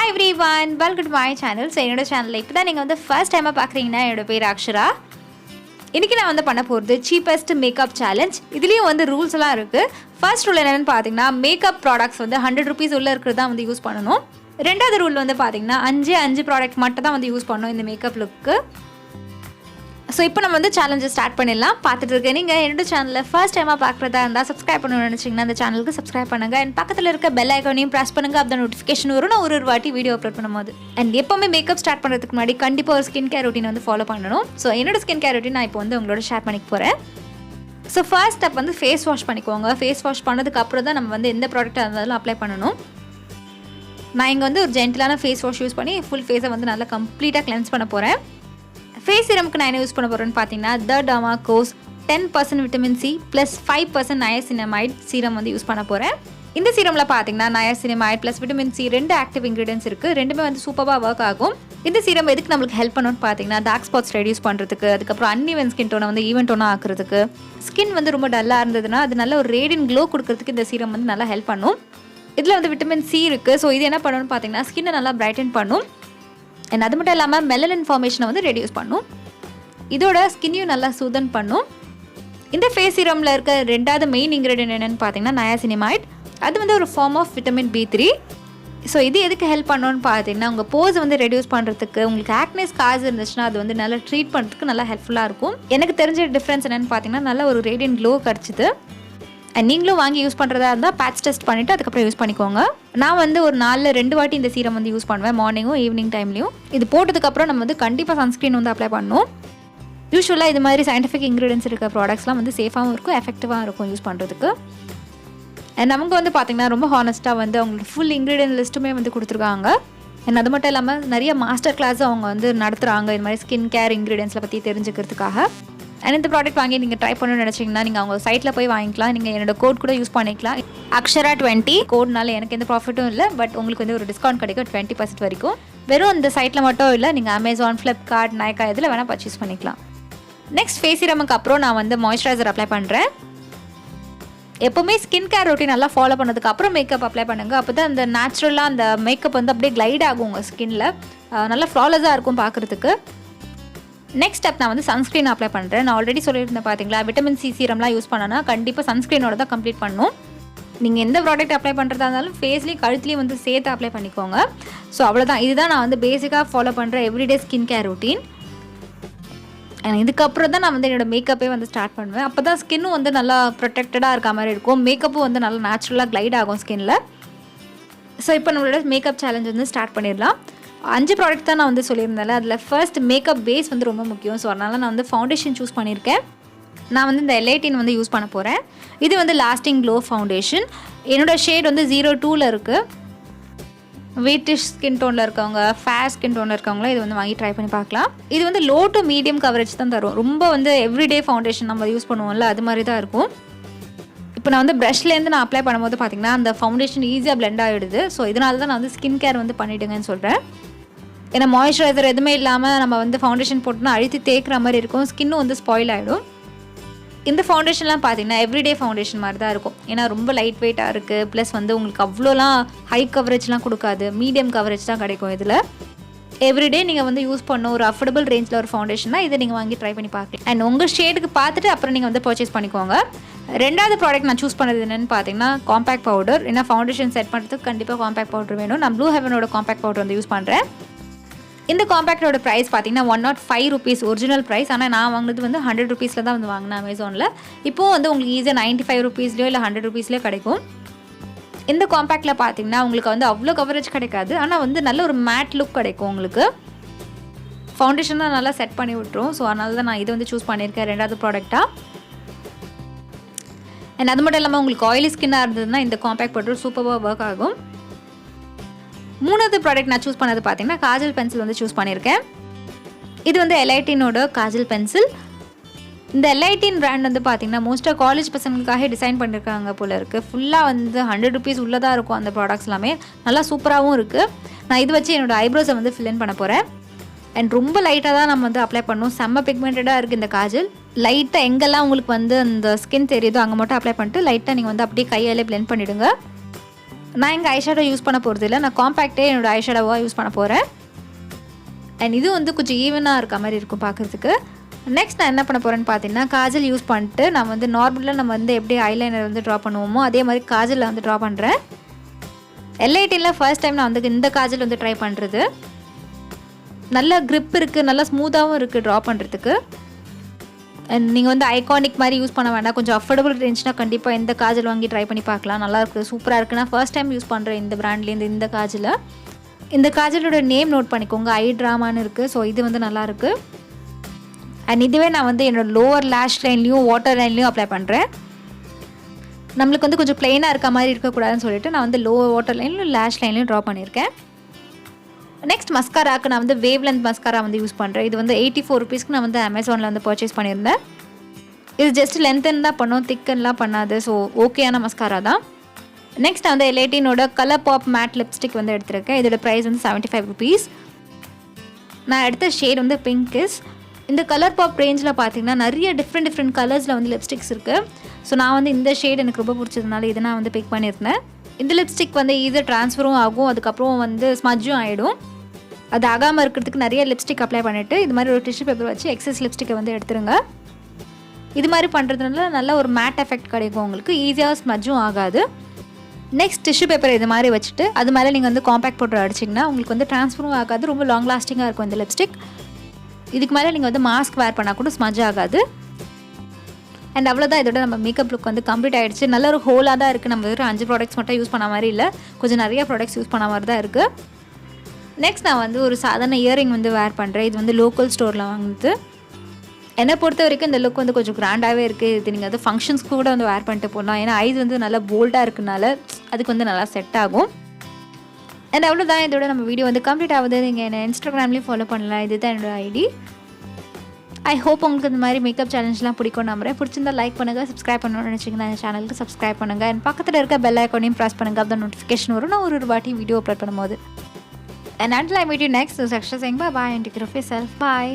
Hi everyone, welcome to my channel. So என்னோட சேனல்ல இப்போதான் நீங்கள் வந்து ஃபர்ஸ்ட் டைமாக பார்க்குறீங்கன்னா என்னோட பேர் அக்ஷரா. இன்றைக்கி நான் வந்து பண்ண போகிறது சீப்பஸ்ட் மேக்கப் சேலஞ்ச். இதுலேயும் வந்து ரூல்ஸ் எல்லாம் இருக்குது. ஃபர்ஸ்ட் ரூல் என்னென்னு பார்த்தீங்கன்னா மேக்கப் ப்ராடக்ட்ஸ் வந்து 100 rupees உள்ளே இருக்கிறது தான் வந்து யூஸ் பண்ணணும். ரெண்டாவது ரூல் வந்து பார்த்தீங்கன்னா 5 ப்ராடக்ட் மட்டும் தான் வந்து யூஸ் பண்ணணும் இந்த மேக்கப் லுக்கு. ஸோ இப்போ நம்ம வந்து சேலஞ்சை ஸ்டார்ட் பண்ணிடலாம். பார்த்துட்டு இருக்கேன் நீங்கள் என்னோட சேனலில் ஃபர்ஸ்ட் டைமாக பார்க்குறதா இருந்தால் சப்ஸ்கிரைப் பண்ணணும்னு நினச்சிங்கன்னா அந்த சேனலுக்கு சப்ஸ்கிரைப் பண்ணுங்கள். அண்ட் பக்கத்தில் இருக்க பெல் ஐக்கானையும் ப்ரெஸ் பண்ணுங்கள். அப்போ நோட்டிஃபிகேஷன் வரும் நான் ஒரு வாட்டி வீடியோ அப்லோட் பண்ணும்போது. அண்ட் எப்போவுமே மேக்கப் ஸ்டார்ட் பண்ணுறதுக்கு முன்னாடி கண்டிப்பாக ஒரு ஸ்கின் கேர் ரொட்டீன் வந்து ஃபாலோ பண்ணணும். ஸோ என்னோட ஸ்கின் கேர் ரொட்டீன் நான் இப்போ வந்து உங்களோட ஷேர் பண்ணிக்க போகிறேன். ஸோ ஃபர்ஸ்ட் ஸ்டெப் வந்து ஃபேஸ் வாஷ் பண்ணிக்கோங்க. ஃபேஸ் வாஷ் பண்ணதுக்கு அப்புறம் தான் நம்ம வந்து எந்த ப்ராடக்டாக இருந்தாலும் அப்ளை பண்ணணும். நான் இங்கே வந்து ஒரு ஜென்டிலான ஃபேஸ் வாஷ் யூஸ் பண்ணி ஃபுல் ஃபேஸை வந்து நல்லா கம்ப்ளீட்டாக கிளென்ஸ் பண்ண போகிறேன். ஃபேஸ் சீரம்க்கு நான் என்ன யூஸ் பண்ண போகிறேன்னு பார்த்தீங்கன்னா த டர்மாகோஸ் 10% vitamin C plus 5% niacinamide serum வந்து யூஸ் பண்ண போகிறேன். இந்த சீரமில் பார்த்தீங்கன்னா niacinamide plus vitamin C 2 active ingredients இருக்குது. ரெண்டுமே வந்து சூப்பராக ஒர்க் ஆகும். இந்த சீரம் எதுக்கு நம்மளுக்கு ஹெல்ப் பண்ணணும்னு பார்த்தீங்கன்னா டார்க் ஸ்பாட்ஸ் ரெடியூஸ் பண்ணுறதுக்கு, அதுக்கப்புறம் அன்இவன் ஸ்கின் டோனை வந்து ஈவன் டோனாக ஆக்குறதுக்கு, ஸ்கின் வந்து ரொம்ப டல்லாக இருந்ததுன்னா அது நல்ல ஒரு ரேடியன்ட் க்ளோ கொடுக்கறதுக்கு இந்த சீரம் வந்து நல்லா ஹெல்ப் பண்ணும். இதில் வந்து விட்டமின் சி இருக்குது. ஸோ இது என்ன பண்ணணும்னு பார்த்தீங்கன்னா ஸ்கின்னை நல்லா பிரைட்டன் பண்ணும். அண்ட் அது மட்டும் இல்லாமல் மெலனின் ஃபார்மேஷனை வந்து ரெடியூஸ் பண்ணும். இதோட ஸ்கின்னையும் நல்லா சூதன் பண்ணும். இந்த ஃபேஸ் சீரமில் இருக்க ரெண்டாவது மெயின் இன்க்ரீடியன்ட் என்னென்னு பார்த்தீங்கன்னா நயாசினமைட். அது வந்து ஒரு form of vitamin B3. So இது எதுக்கு ஹெல்ப் பண்ணணும்னு பார்த்தீங்கன்னா உங்கள் போஸ் வந்து ரெடியூஸ் பண்ணுறதுக்கு, உங்களுக்கு ஆக்னே ஸ்கார்ஸ் இருந்துச்சுன்னா அது வந்து நல்லா ட்ரீட் பண்ணுறதுக்கு நல்லா ஹெல்ப்ஃபுல்லாக இருக்கும். எனக்கு தெரிஞ்ச டிஃப்ரென்ஸ் என்னென்னு பார்த்தீங்கன்னா நல்ல ஒரு ரேடியன்ட் க்ளோ கிடச்சிது. அண்ட் நீங்களும் வாங்கி யூஸ் பண்ணுறதா இருந்தால் பேட்ச் டெஸ்ட் பண்ணிவிட்டு அதுக்கப்புறம் யூஸ் பண்ணிக்கோங்க. நான் வந்து ஒரு 2 வாட்டி இந்த சீரம் வந்து யூஸ் பண்ணுவேன், மார்னிங்கும் ஈவினிங் டைம்லையும். இது போட்டதுக்கப்புறம் நம்ம வந்து கண்டிப்பாக சன்ஸ்க்ரீன் வந்து அப்ளை பண்ணணும். யூஸ்வலாக இது மாதிரி சயின்டிஃபிக் இன்க்ரீடியன்ஸ் இருக்க ப்ராடக்ட்ஸ்லாம் வந்து சேஃபாகவும் இருக்கும், எஃபெக்டிவாக இருக்கும் யூஸ் பண்ணுறதுக்கு. அண்ட் நமக்கு வந்து பார்த்திங்கன்னா ரொம்ப ஹானஸ்ட்டாக வந்து அவங்களோட ஃபுல் இன்க்ரீடியன்ட் லிஸ்ட்டுமே வந்து கொடுத்துருக்காங்க. அண்ட் அது மட்டும் இல்லாமல் நிறைய மாஸ்டர் கிளாஸும் அவங்க வந்து நடத்துகிறாங்க இது மாதிரி ஸ்கின் கேர் இன்க்ரீடியன்ஸில் பற்றி தெரிஞ்சுக்கிறதுக்காக. அண்ட் இந்த ப்ராடக்ட் வாங்கி நீங்கள் ட்ரை பண்ணணும்னு நினச்சிங்கன்னா நீங்கள் அவங்க சைட்டில் போய் வாங்கிக்கலாம். நீங்கள் என்னோட கோட் கூட யூஸ் பண்ணிக்கலாம், Akshara20. கோட்னால எனக்கு எந்த ப்ராஃபிட்டும் இல்லை, பட் உங்களுக்கு வந்து ஒரு டிஸ்கவுண்ட் கிடைக்கும் 20% வரைக்கும். வெறும் இந்த சைட்டில் மட்டும் இல்லை, நீங்கள் அமேசான், ஃப்ளிப்கார்ட், நைக்கா இதில் வேணால் பர்ச்சேஸ் பண்ணிக்கலாம். நெக்ஸ்ட் ஃபேஸ் சீரமுக்கு அப்புறம் நான் வந்து மாய்ஸ்சரைசர் அப்ளை பண்ணுறேன். எப்போவுமே ஸ்கின் கேர் ரொட்டீன் நல்லா ஃபாலோ பண்ணதுக்கு அப்புறம் மேக்கப் அப்ளை பண்ணுங்கள். அப்போ தான் அந்த நேச்சுரலாக அந்த மேக்கப் வந்து அப்படியே கிளைட் ஆகும் உங்கள் ஸ்கின்னில், நல்லா ஃப்ளாலஸாக இருக்கும் பார்க்குறதுக்கு. நெக்ஸ்ட் ஸ்டெப் நான் வந்து சன்ஸ்க்ரீன் அப்ளை பண்ணுறேன். நான் ஆல்ரெடி சொல்லியிருந்தேன் பார்த்தீங்களா, விட்டமின் சி சீரம்லாம் யூஸ் பண்ணனா கண்டிப்பாக சன்ஸ்க்ரீனோட தான் கம்ப்ளீட் பண்ணணும். நீங்கள் எந்த ப்ராடக்ட் அப்ளை பண்ணுறதா இருந்தாலும் ஃபேஸ்லேயும் கழுத்துலேயும் வந்து சேர்த்து அப்ளை பண்ணிக்கோங்க. ஸோ அவ்வளோதான், இதுதான் நான் வந்து பேசிக்காக ஃபாலோ பண்ணுற எவ்ரிடே ஸ்கின் கேர் ரொட்டீன். இதுக்கப்புறம் தான் நான் வந்து என்னோடய மேக்கப்பே வந்து ஸ்டார்ட் பண்ணுவேன். அப்போ தான் ஸ்கின்னும் வந்து நல்லா ப்ரொடெக்டடாக இருக்க மாதிரி இருக்கும், மேக்கப்பும் வந்து நல்லா நேச்சுரலாக கிளைட் ஆகும் ஸ்கின்னில். ஸோ இப்போ நம்மளோட மேக்கப் சேலஞ்ச் வந்து ஸ்டார்ட் பண்ணிடலாம். 5 ப்ராடக்ட் தான் நான் வந்து சொல்லியிருந்தேன். அதில் ஃபர்ஸ்ட் மேக்கப் பேஸ் வந்து ரொம்ப முக்கியம். ஸோ அதனால் நான் வந்து ஃபவுண்டேஷன் சூஸ் பண்ணியிருக்கேன். நான் வந்து இந்த L18 வந்து யூஸ் பண்ண போகிறேன். இது வந்து லாஸ்டிங் க்ளோ ஃபவுண்டேஷன். என்னோடய ஷேட் வந்து 02ல் இருக்குது. வீட்டிஷ் ஸ்கின் டோனில் இருக்கவங்க, ஃபேர் ஸ்கின் டோனில் இருக்கவங்கள இது வந்து வாங்கி ட்ரை பண்ணி பார்க்கலாம். இது வந்து லோ டு மீடியம் கவரேஜ் தான் தரும். ரொம்ப வந்து எவ்ரிடே ஃபவுண்டேஷன் நம்ம யூஸ் பண்ணுவோம்ல அது மாதிரி தான் இருக்கும். இப்போ நான் வந்து ப்ரஷ்லேருந்து நான் அப்ளை பண்ணும்போது பார்த்திங்கன்னா அந்த ஃபவுண்டேஷன் ஈஸியாக பிளெண்ட் ஆகிடுது. ஸோ இதனால தான் நான் வந்து ஸ்கின் கேர் வந்து பண்ணிவிடுங்கன்னு சொல்கிறேன். ஏன்னா மாய்ஸ்சரைசர் எதுவுமே இல்லாமல் நம்ம வந்து ஃபவுண்டேஷன் போட்டோம்னா அழுத்தி தேய்க்கிற மாதிரி இருக்கும், ஸ்கின்னும் வந்து ஸ்பாயில் ஆகிடும். இந்த ஃபவுண்டேஷன்லாம் பார்த்தீங்கன்னா எவ்ரிடே ஃபவுண்டேஷன் மாதிரி தான் இருக்கும். ஏன்னா ரொம்ப லைட் வெயிட்டாக இருக்குது, ப்ளஸ் வந்து உங்களுக்கு அவ்வளோலாம் ஹை கவரேஜ்லாம் கொடுக்காது, மீடியம் கவரேஜ் தான் கிடைக்கும். இதில் எவ்ரிடே நீங்கள் வந்து யூஸ் பண்ண ஒரு அஃபோர்டபுள் ரேஞ்சில் ஒரு ஃபவுண்டேஷனா இதை நீங்கள் வாங்கி ட்ரை பண்ணி பார்க்கலாம். அண்ட் உங்கள் ஷேடுக்கு பார்த்துட்டு அப்புறம் நீங்கள் வந்து பர்ச்சேஸ் பண்ணிக்கோங்க. ரெண்டாவது ப்ராடக்ட் நான் சூஸ் பண்ணது என்னென்னு பார்த்தீங்கன்னா காம்பேக்ட் பவுடர். ஏன்னா ஃபவுண்டேஷன் செட் பண்ணுறதுக்கு கண்டிப்பாக காம்பேக்ட் பவுடர் வேணும். நான் ப்ளூ ஹெவனோட காம்பேக்ட் பவுடர் வந்து யூஸ் பண்ணுறேன். இந்த காம்பேக்டோட ப்ரைஸ் பார்த்தீங்கன்னா 105 rupees ஒரிஜினல் ப்ரைஸ். ஆனால் நான் வாங்கினது வந்து 100 rupeesல தான் வந்து வாங்கினேன் அமேசானில். இப்போது வந்து உங்களுக்கு ஈஸியாக 95 rupeesலையோ இல்லை 100 rupeesலையோ கிடைக்கும். இந்த காம்பேக்டில் பார்த்தீங்கன்னா உங்களுக்கு வந்து அவ்வளோ கவரேஜ் கிடைக்காது, ஆனால் வந்து நல்ல ஒரு மேட் லுக் கிடைக்கும் உங்களுக்கு. ஃபவுண்டேஷனாக நல்லா செட் பண்ணி விட்டுரும். ஸோ அதனால தான் நான் இதை வந்து சூஸ் பண்ணியிருக்கேன் ரெண்டாவது ப்ராடக்டாக. அண்ட் அது மட்டும் இல்லாமல் உங்களுக்கு ஆயிலி ஸ்கின்னாக இருந்ததுன்னா இந்த காம்பேக்ட் பவுடர் சூப்பராக ஒர்க் ஆகும். மூணாவது ப்ராடக்ட் நான் சூஸ் பண்ணது பார்த்தீங்கன்னா காஜல் பென்சில் வந்து சூஸ் பண்ணியிருக்கேன். இது வந்து L18ஓட காஜல் பென்சில். இந்த L18 பிராண்ட் வந்து பார்த்தீங்கன்னா மோஸ்ட்டாக காலேஜ் பசங்களுக்காக டிசைன் பண்ணியிருக்காங்க போல் இருக்குது. ஃபுல்லாக வந்து 100 rupees உள்ளதாக இருக்கும் அந்த ப்ராடக்ட்ஸ் எல்லாமே, நல்லா சூப்பராகவும் இருக்குது. நான் இது வச்சு என்னோடய ஐப்ரோஸை வந்து ஃபில் இன் பண்ண போகிறேன். அண்ட் ரொம்ப லைட்டாக தான் நம்ம வந்து அப்ளை பண்ணணும். செம்ம பிக்மெண்டடாக இருக்குது இந்த காஜல். லைட்டாக எங்கெல்லாம் உங்களுக்கு வந்து அந்த ஸ்கின் தெரியுதோ அங்கே மட்டும் அப்ளை பண்ணிட்டு லைட்டாக நீங்கள் வந்து அப்படியே கையாலே பிளெண்ட் பண்ணிவிடுங்க. நான் இங்கே ஐஷேடோ யூஸ் பண்ண போகிறது இல்லை, நான் காம்பேக்டே என்னோடய ஐஷேடோவாக யூஸ் பண்ண போகிறேன். அண்ட் இது வந்து கொஞ்சம் ஈவனாக இருக்க மாதிரி இருக்கும் பார்க்குறதுக்கு. நெக்ஸ்ட் நான் என்ன பண்ண போகிறேன்னு பார்த்தீங்கன்னா, காஜல் யூஸ் பண்ணிட்டு நான் வந்து நார்மலாக நம்ம வந்து எப்படி ஐலைனர் வந்து ட்ரா பண்ணுவோமோ அதே மாதிரி காஜலில் வந்து ட்ரா பண்ணுறேன். எல்ஐடியில் ஃபர்ஸ்ட் டைம் நான் வந்து இந்த காஜல் வந்து ட்ரை பண்ணுறது. நல்ல க்ரிப் இருக்குது, நல்லா ஸ்மூத்தாகவும் இருக்குது ட்ரா பண்ணுறதுக்கு. அண்ட் நீங்கள் வந்து ஐகானிக் மாதிரி யூஸ் பண்ண வேண்டாம், கொஞ்சம் அஃபோர்டபுள் ரேஞ்ச்னால் கண்டிப்பாக இந்த காஜல் வாங்கி ட்ரை பண்ணி பார்க்கலாம். நல்லாயிருக்கு, சூப்பராக இருக்குது. நான் ஃபர்ஸ்ட் டைம் யூஸ் பண்ணுறேன் இந்த ப்ராண்ட்லேருந்து இந்த காஜலை. இந்த காஜலோட நேம் நோட் பண்ணிக்கோங்க, ஐ ட்ராமான்னு இருக்குது. ஸோ இது வந்து நல்லாயிருக்கு. அண்ட் இதுவே நான் வந்து என்னோடய லோவர் லேஷ் லைன்லேயும் வாட்டர் லைன்லேயும் அப்ளை பண்ணுறேன். நம்மளுக்கு வந்து கொஞ்சம் ப்ளெயினாக இருக்க மாதிரி இருக்கக்கூடாதுன்னு சொல்லிட்டு நான் வந்து லோவர் வாட்டர் லைன்லையும் லேஷ் லைன்லையும் ட்ரா பண்ணியிருக்கேன். நெக்ஸ்ட் மஸ்காராக்கு நான் வந்து வேவ் லென்த் மஸ்காரா வந்து யூஸ் பண்ணுறேன். இது வந்து 84 ருபீஸ்க்கு நான் வந்து அமேசானில் வந்து பர்ச்சேஸ் பண்ணியிருந்தேன். இது ஜஸ்ட் லென்த்தன் தான் பண்ணும், திக்கன்லாம் பண்ணாது. ஸோ ஓகேயான மஸ்காரா தான். நெக்ஸ்ட் நான் வந்து எல்ஐடினோட கலர் பாப் மேட் லிப்ஸ்டிக் வந்து எடுத்திருக்கேன். இதோட ப்ரைஸ் வந்து 75 ருபீஸ். நான் எடுத்த ஷேட் வந்து பிங்கிஸ். இந்த கலர் பாப் ரேஞ்சில் பார்த்தீங்கன்னா நிறைய டிஃப்ரெண்ட் கலர்ஸில் வந்து லிப்ஸ்டிக்ஸ் இருக்குது. ஸோ நான் வந்து இந்த ஷேட் எனக்கு ரொம்ப பிடிச்சதுனால இதை நான் வந்து பிக் பண்ணியிருந்தேன். இந்த லிப்ஸ்டிக் வந்து ஈஸியாக ட்ரான்ஸ்ஃபரும் ஆகும், அதுக்கப்புறம் வந்து ஸ்மஜ்ஜும் ஆகிடும். அது ஆகாமல் இருக்கிறதுக்கு நிறைய லிப்ஸ்டிக் அப்ளை பண்ணிவிட்டு இது மாதிரி ஒரு டிஷ்யூ பேப்பர் வச்சு எக்ஸஸ் லிப்ஸ்டிக்கை வந்து எடுத்துருங்க. இது மாதிரி பண்ணுறதுனால நல்ல ஒரு மேட் எஃபெக்ட் கிடைக்கும் உங்களுக்கு, ஈஸியாக ஸ்மஜ்ஜும் ஆகாது. நெக்ஸ்ட் டிஷ்யூ பேப்பர் இது மாதிரி வச்சுட்டு அது மேலே நீங்கள் வந்து காம்பேக்ட் பவுடர் அடிச்சிங்கன்னா உங்களுக்கு வந்து ட்ரான்ஸ்ஃபரும் ஆகாது, ரொம்ப லாங் லாஸ்டிங்காக இருக்கும் இந்த லிப்ஸ்டிக். இதுக்கு மேலே நீங்கள் வந்து மாஸ்க் வேர் பண்ணால் கூட ஸ்மஜ் ஆகாது. அண்ட் அவ்வளோதான், இதோட நம்ம மேக்கப் லுக் வந்து கம்ப்ளீட் ஆகிடுச்சு. நல்ல ஒரு ஹோலாக தான் இருக்குது. நம்ம ஒரு 5 ப்ராடக்ட்ஸ் மட்டும் யூஸ் பண்ண மாதிரி இல்லை, கொஞ்சம் நிறைய ப்ராடக்ட்ஸ் யூஸ் பண்ண மாதிரி தான் இருக்குது. நெக்ஸ்ட் நான் வந்து ஒரு சாதாரண இயரிங் வந்து வேர் பண்ணுறேன். இது வந்து லோக்கல் ஸ்டோரில் வாங்குது. என்னை பொறுத்த வரைக்கும் இந்த லுக் வந்து கொஞ்சம் கிராண்டாகவே இருக்குது. இது நீங்கள் வந்து ஃபங்க்ஷன்ஸ்க்கு கூட வந்து வேர் பண்ணிட்டு போகலாம். ஏன்னா ஐஸ் வந்து நல்லா போல்டாக இருக்குனால அதுக்கு வந்து நல்லா செட் ஆகும். அண்ட் அவ்வளோதான், இதோட நம்ம வீடியோ வந்து கம்ப்ளீட் ஆகுது. நீங்கள் என்ன இன்ஸ்டாகிராம்லேயும் ஃபாலோ பண்ணலாம், இது தான் என்னோடய ஐடி. ஐ ஹோப் உங்களுக்கு இந்த மாதிரி மேக்கப் சேலஞ்செலாம் பிடிக்கும் நம்புறேன். பிடிச்சிருந்தா லைக் பண்ணுங்கள், சப்ஸ்கிரைப் பண்ணணும்னு நினச்சிங்கன்னா இந்த சேனலுக்கு சப்ஸ்கிரைப் பண்ணுங்கள். அண்ட் பக்கத்தில் இருக்க பெல் ஐக்கானையும் ப்ரெஸ் பண்ணுங்கள், அப்போ நோட்டிஃபிகேஷன் வரும் நான் ஒரு வாட்டி வீடியோ அப்லோட் பண்ணும்போது. And until I meet you next, this is Akshay saying bye-bye and take care of yourself. Bye.